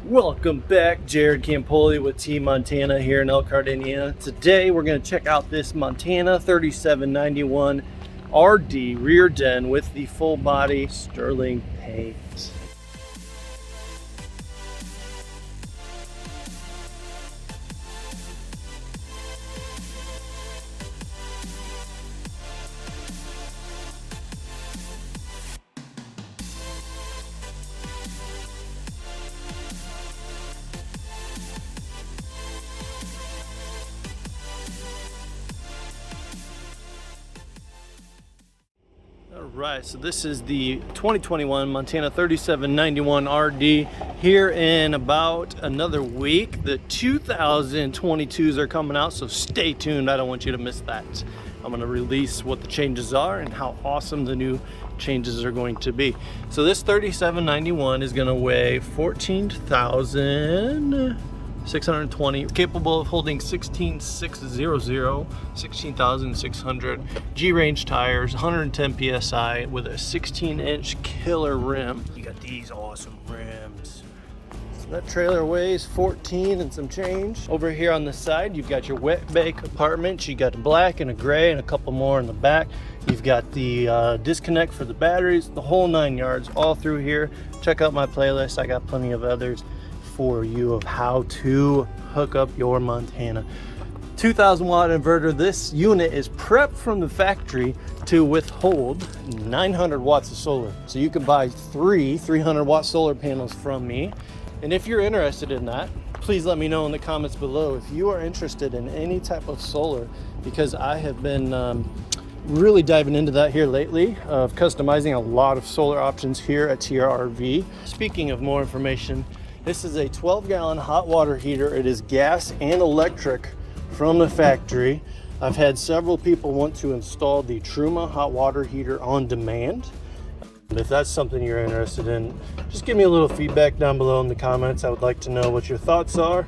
Welcome back, Jarred Campoli with Team Montana here in Elkhart, Indiana. Today we're going to check out this Montana 3791 RD rear den with the full body sterling paint. Alright, so this is the 2021 Montana 3791 RD here in about another week. The 2022s are coming out, so stay tuned. I don't want you to miss that. I'm going to release what the changes are and how awesome the new changes are going to be. So this 3791 is going to weigh 14,620, capable of holding 16,600 G-range tires, 110 PSI with a 16-inch killer rim. You got these awesome rims. So that trailer weighs 14 and some change. Over here on the side, you've got your wet bay compartments. You got a black and a gray and a couple more in the back. You've got the disconnect for the batteries, the whole 9 yards all through here. Check out my playlist. I got plenty of others for you of how to hook up your Montana 2,000 watt inverter. This unit is prepped from the factory to withhold 900 watts of solar. So you can buy three 300 watt solar panels from me. And if you're interested in that, please let me know in the comments below if you are interested in any type of solar, because I have been really diving into that here lately, of customizing a lot of solar options here at TRRV. Speaking of more information, this is a 12-gallon hot water heater. It is gas and electric from the factory. I've had several people want to install the Truma hot water heater on demand. If that's something you're interested in, just give me a little feedback down below in the comments. I would like to know what your thoughts are,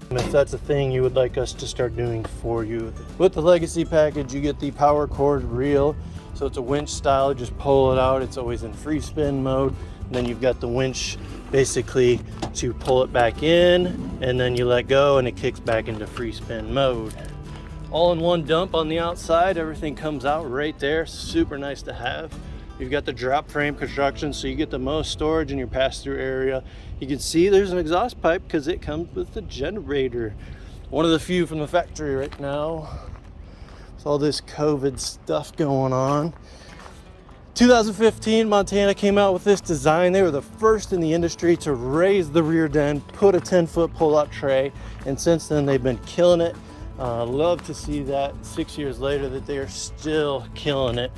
and if that's a thing you would like us to start doing for you. With the Legacy package, you get the power cord reel. So it's a winch style, just pull it out. It's always in free spin mode. And then you've got the winch basically to pull it back in, and then you let go and it kicks back into free spin mode. All in one dump on the outside. Everything comes out right there. Super nice to have. You've got the drop frame construction, so you get the most storage in your pass-through area. You can see there's an exhaust pipe because it comes with the generator. One of the few from the factory right now. With all this COVID stuff going on. 2015, Montana came out with this design. They were the first in the industry to raise the rear den, put a 10-foot pull-out tray, and since then they've been killing it. Love to see that 6 years later that they are still killing it.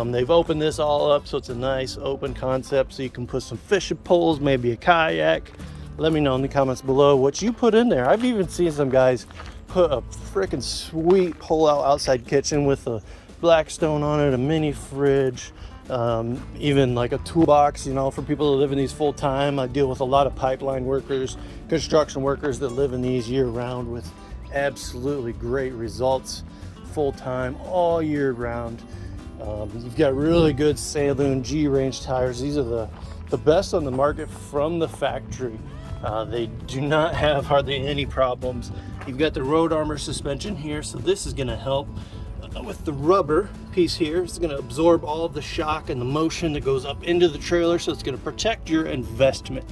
They've opened this all up, so it's a nice open concept, so you can put some fishing poles, maybe a kayak. Let me know in the comments below what you put in there. I've even seen some guys put a freaking sweet pull-out outside kitchen with a Blackstone on it, a mini fridge, even like a toolbox, you know, for people that live in these full-time. I deal with a lot of pipeline workers, construction workers that live in these year-round with absolutely great results, full-time, all year round. You've got really good Saloon G-range tires. These are the best on the market from the factory. They do not have hardly any problems. You've got the road armor suspension here, so this is going to help with the rubber piece here. It's going to absorb all of the shock and the motion that goes up into the trailer, so it's going to protect your investment.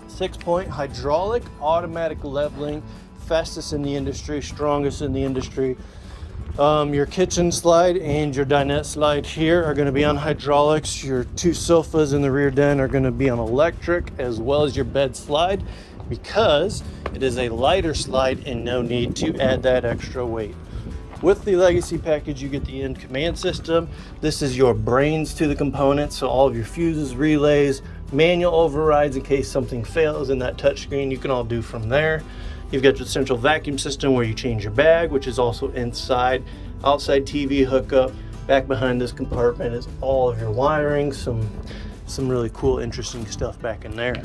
6-point hydraulic automatic leveling, fastest in the industry, strongest in the industry. Your kitchen slide and your dinette slide here are going to be on hydraulics. Your two sofas in the rear den are going to be on electric, as well as your bed slide, because it is a lighter slide and no need to add that extra weight. With the Legacy package, you get the end command system. This is your brains to the components, so all of your fuses, relays, manual overrides in case something fails in that touchscreen, you can all do from there. You've got your central vacuum system where you change your bag, which is also inside. Outside TV hookup. Back behind this compartment is all of your wiring, some really cool, interesting stuff back in there.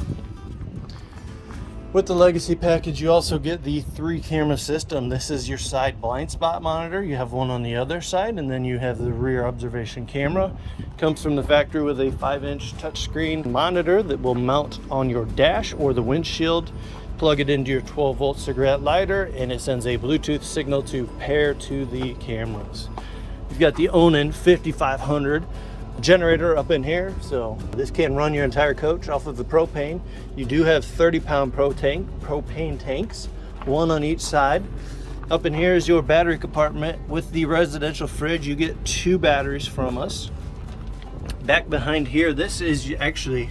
With the Legacy package, you also get the 3-camera system. This is your side blind spot monitor. You have one on the other side, and then you have the rear observation camera. Comes from the factory with a 5-inch touchscreen monitor that will mount on your dash or the windshield. Plug it into your 12-volt cigarette lighter, and it sends a Bluetooth signal to pair to the cameras. You've got the Onan 5500 generator up in here, so this can run your entire coach off of the propane. You do have 30-pound propane tanks, one on each side. Up in here is your battery compartment. With the residential fridge, you get 2 batteries from us. Back behind here, this is actually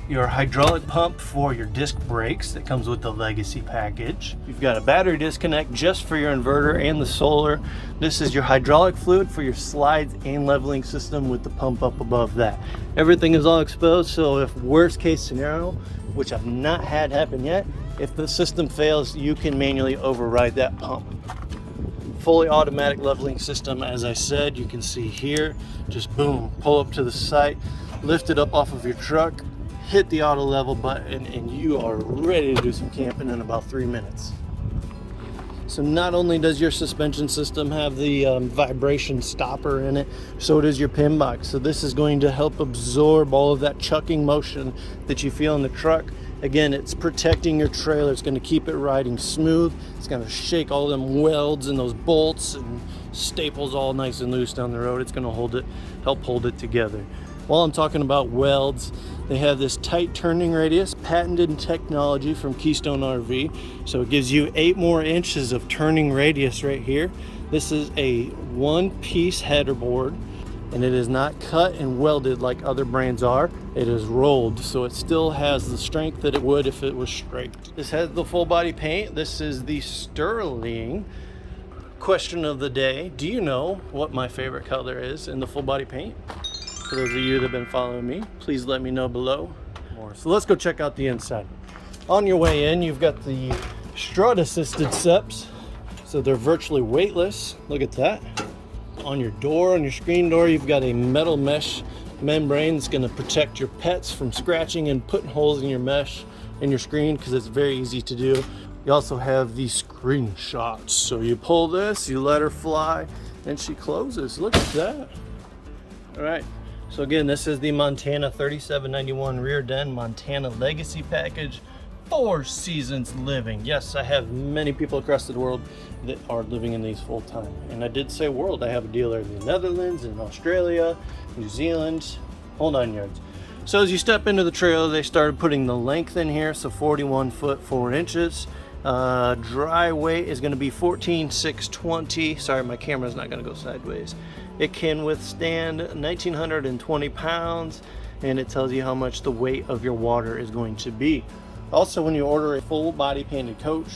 your hydraulic pump for your disc brakes that comes with the Legacy package. You've got a battery disconnect just for your inverter and the solar. This is your hydraulic fluid for your slides and leveling system with the pump up above that. Everything is all exposed, so if worst case scenario, which I've not had happen yet, if the system fails, you can manually override that pump. Fully automatic leveling system, as I said. You can see here, just boom, pull up to the site, lift it up off of your truck, hit the auto level button, and you are ready to do some camping in about 3 minutes. So not only does your suspension system have the vibration stopper in it, so does your pin box. So this is going to help absorb all of that chucking motion that you feel in the truck. Again, it's protecting your trailer. It's going to keep it riding smooth. It's going to shake all them welds and those bolts and staples all nice and loose down the road. It's going to help hold it together. While I'm talking about welds, they have this tight turning radius, patented technology from Keystone RV. So it gives you 8 more inches of turning radius right here. This is a 1-piece header board, and it is not cut and welded like other brands are. It is rolled, so it still has the strength that it would if it was straight. This has the full body paint. This is the Sterling. Question of the day: do you know what my favorite color is in the full body paint? For those of you that have been following me, please let me know below. So let's go check out the inside. On your way in, you've got the strut assisted steps, so they're virtually weightless. Look at that. On your door, on your screen door, you've got a metal mesh membrane that's going to protect your pets from scratching and putting holes in your mesh in your screen, because it's very easy to do. You also have the screenshots. So you pull this, you let her fly, and she closes. Look at that. All right. So again, this is the Montana 3791 rear den Montana Legacy package. 4 seasons living. Yes, I have many people across the world that are living in these full time. And I did say world. I have a dealer in the Netherlands, in Australia, New Zealand, whole 9 yards. So as you step into the trailer, they started putting the length in here. So 41 foot 4 inches. Dry weight is going to be 14,620. Sorry, my camera's not going to go sideways. It can withstand 1,920 pounds, and it tells you how much the weight of your water is going to be. Also, when you order a full body painted coach,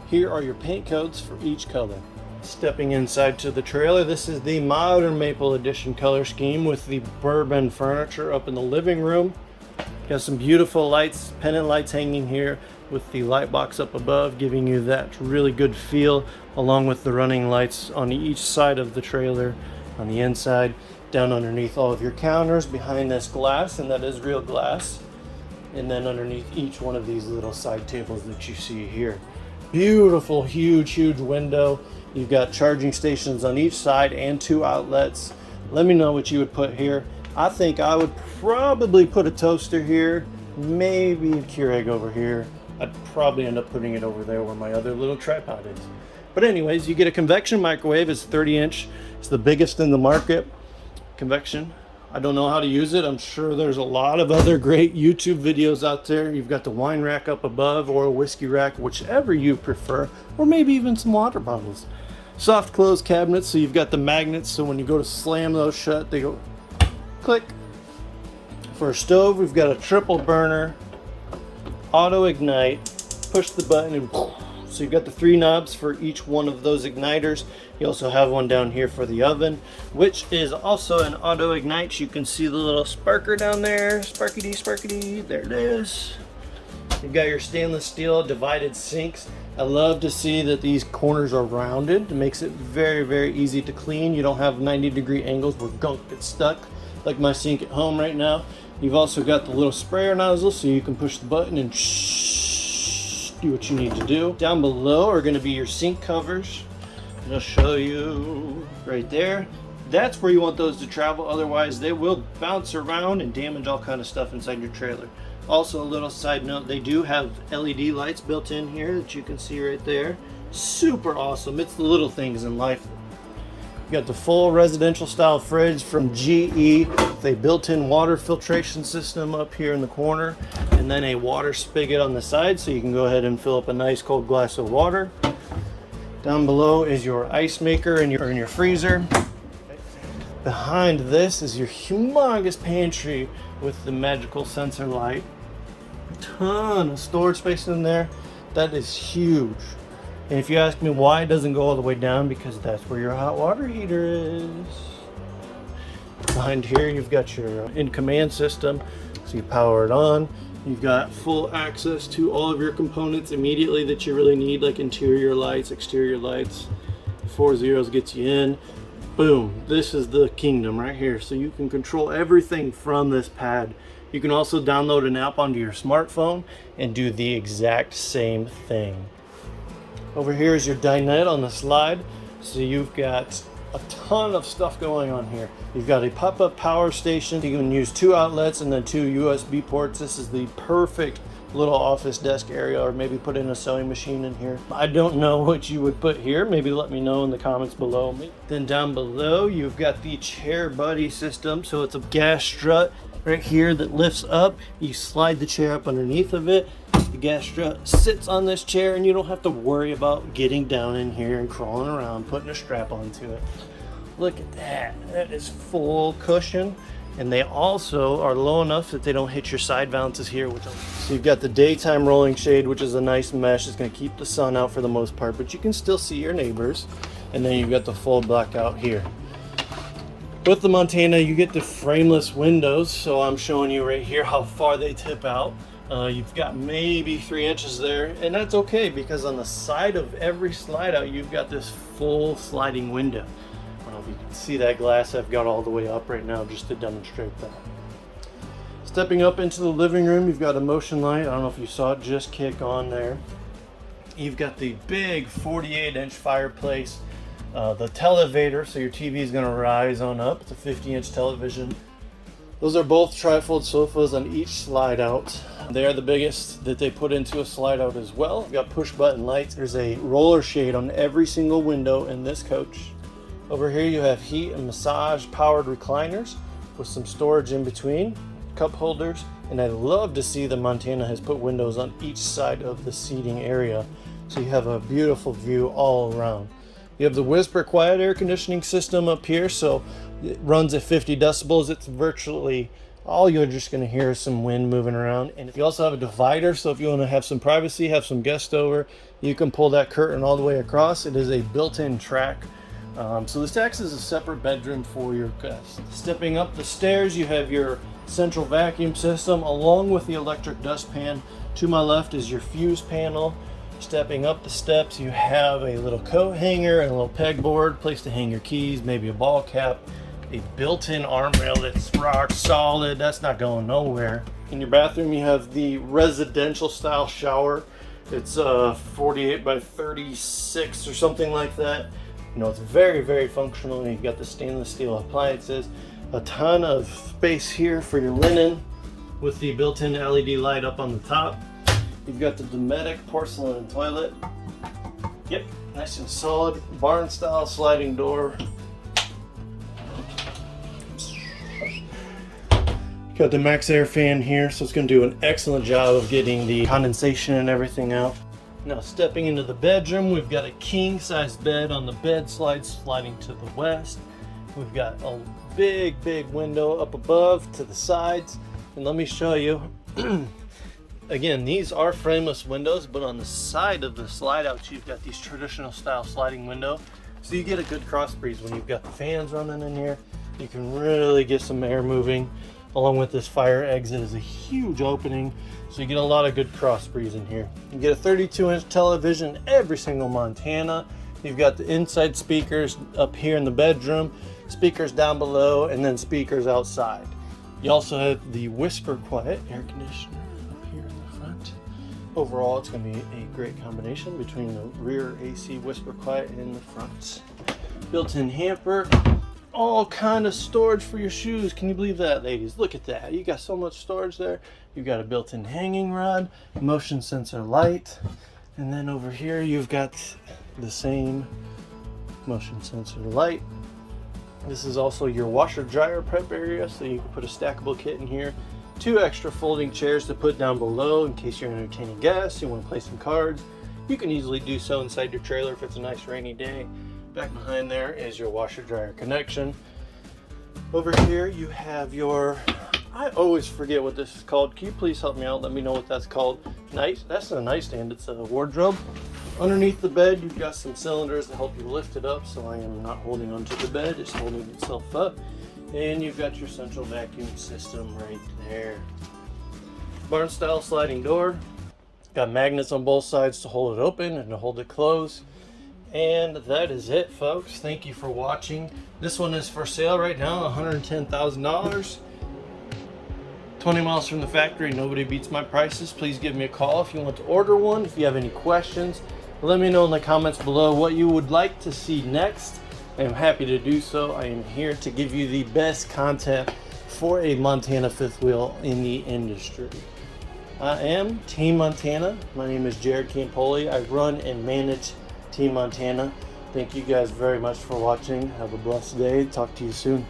here are your paint codes for each color. Stepping inside to the trailer, this is the Modern Maple Edition color scheme with the bourbon furniture up in the living room. Got some beautiful lights, pennant lights hanging here with the light box up above, giving you that really good feel, along with the running lights on each side of the trailer, on the inside, down underneath all of your counters, behind this glass, and that is real glass, and then underneath each one of these little side tables that you see here. Beautiful, huge window. You've got charging stations on each side and 2 outlets. Let me know what you would put here. I think I would probably put a toaster here, maybe a Keurig over here. I'd probably end up putting it over there where my other little tripod is. But anyways, you get a convection microwave. It's 30-inch. It's the biggest in the market. Convection. I don't know how to use it. I'm sure there's a lot of other great YouTube videos out there. You've got the wine rack up above, or a whiskey rack, whichever you prefer, or maybe even some water bottles. Soft close cabinets, so you've got the magnets, so when you go to slam those shut, they go click. For a stove, we've got a triple burner, auto ignite, push the button, and so you've got the 3 knobs for each one of those igniters. You also have one down here for the oven, which is also an auto ignite. You can see the little sparker down there. Sparkity, there it is. You've got your stainless steel divided sinks. I love to see that these corners are rounded. It makes it very easy to clean. You don't have 90-degree angles where gunk gets stuck, like my sink at home right now. You've also got the little sprayer nozzle, so you can push the button and do what you need to do. Down below are going to be your sink covers. I'll show you right there. That's where you want those to travel, otherwise they will bounce around and damage all kind of stuff inside your trailer. Also, a little side note, they do have LED lights built in here that you can see right there. Super awesome. It's the little things in life. You got the full residential style fridge from GE with a built-in water filtration system up here in the corner, and then a water spigot on the side so you can go ahead and fill up a nice cold glass of water. Down below is your ice maker and your freezer. Behind this is your humongous pantry with the magical sensor light. A ton of storage space in there. That is huge. And if you ask me why it doesn't go all the way down, because that's where your hot water heater is. Behind here you've got your in-command system, so you power it on. You've got full access to all of your components immediately that you really need, like interior lights, exterior lights. 4 zeros gets you in. Boom, this is the kingdom right here. So you can control everything from this pad. You can also download an app onto your smartphone and do the exact same thing. Over here is your dinette on the slide. So you've got a ton of stuff going on here. You've got a pop-up power station. You can use 2 outlets and then 2 USB ports. This is the perfect little office desk area, or maybe put in a sewing machine in here. I don't know what you would put here. Maybe let me know in the comments below. Then down below, you've got the Chair Buddy system. So it's a gas strut right here that lifts up. You slide the chair up underneath of it. The gas strut sits on this chair and you don't have to worry about getting down in here and crawling around, putting a strap onto it. Look at that. That is full cushion. And they also are low enough that they don't hit your side valances here. So you've got the daytime rolling shade, which is a nice mesh. It's going to keep the sun out for the most part, but you can still see your neighbors. And then you've got the full blackout here. With the Montana, you get the frameless windows. So I'm showing you right here how far they tip out. You've got maybe 3 inches there, and that's okay because on the side of every slide out, you've got this full sliding window. I don't know if you can see that glass I've got all the way up right now just to demonstrate that. Stepping up into the living room, you've got a motion light. I don't know if you saw it just kick on there. You've got the big 48-inch fireplace, the televator, so your TV is going to rise on up. It's a 50-inch television. Those are both trifold sofas on each slide out. They are the biggest that they put into a slide out as well. You've got push button lights. There's a roller shade on every single window in this coach. Over here you have heat and massage powered recliners with some storage in between, cup holders, and I love to see the Montana has put windows on each side of the seating area, so you have a beautiful view all around. You have the Whisper quiet air conditioning system up here, so it runs at 50 decibels. It's virtually all you're just going to hear is some wind moving around. And you also have a divider, so if you want to have some privacy, have some guests over, you can pull that curtain all the way across. It is a built-in track. So this acts as a separate bedroom for your guests. Stepping up the stairs, you have your central vacuum system along with the electric dustpan. To my left is your fuse panel. Stepping up the steps, you have a little coat hanger and a little pegboard, place to hang your keys, maybe a ball cap, a built-in arm rail that's rock solid. That's not going nowhere. In your bathroom, you have the residential style shower. It's 48 by 36 or something like that. You know, it's very, very functional. You've got the stainless steel appliances, a ton of space here for your linen with the built-in LED light up on the top. You've got the Dometic porcelain toilet. Yep, nice and solid, barn style sliding door. Got the Max Air fan here, so it's going to do an excellent job of getting the condensation and everything out. Now stepping into the bedroom, we've got a king size bed on the bed slide sliding to the west. We've got a big window up above to the sides, and let me show you. Again, these are frameless windows, but on the side of the slide outs, you've got these traditional style sliding window. So you get a good cross breeze when you've got the fans running in here. You can really get some air moving. Along with this fire exit is a huge opening, so you get a lot of good cross breeze in here. You get a 32-inch television every single Montana. You've got the inside speakers up here in the bedroom, speakers down below, and then speakers outside. You also have the Whisper quiet air conditioner up here in the front. overall, it's going to be a great combination between the rear AC whisper quiet and the front. Built-in hamper, all kind of storage for your shoes. Can you believe that, ladies? Look at that. You got so much storage there. You've got a built-in hanging rod, motion sensor light, and then over here you've got the same motion sensor light. This is also your washer dryer prep area, so you can put a stackable kit in here. 2 extra folding chairs to put down below in case you're entertaining guests, you want to play some cards. You can easily do so inside your trailer if it's a nice rainy day. Back behind there is your washer dryer connection. Over here you have your, I always forget what this is called. Can you please help me out? Let me know what that's called. Nice, that's a nightstand. It's a wardrobe. Underneath the bed you've got some cylinders to help you lift it up, so I am not holding onto the bed, it's holding itself up. And you've got your central vacuum system right there. Barn style sliding door. Got magnets on both sides to hold it open and to hold it closed. And that is it, folks. Thank you for watching. This one is for sale right now, $110,000. 20 miles from the factory. Nobody beats my prices. Please give me a call if you want to order one. If you have any questions, let me know in the comments below what you would like to see next. I am happy to do so. I am here to give you the best content for a Montana fifth wheel in the industry. I am Team Montana. My name is Jarred Campoli. I run and manage Team Montana. Thank you guys very much for watching. Have a blessed day. Talk to you soon.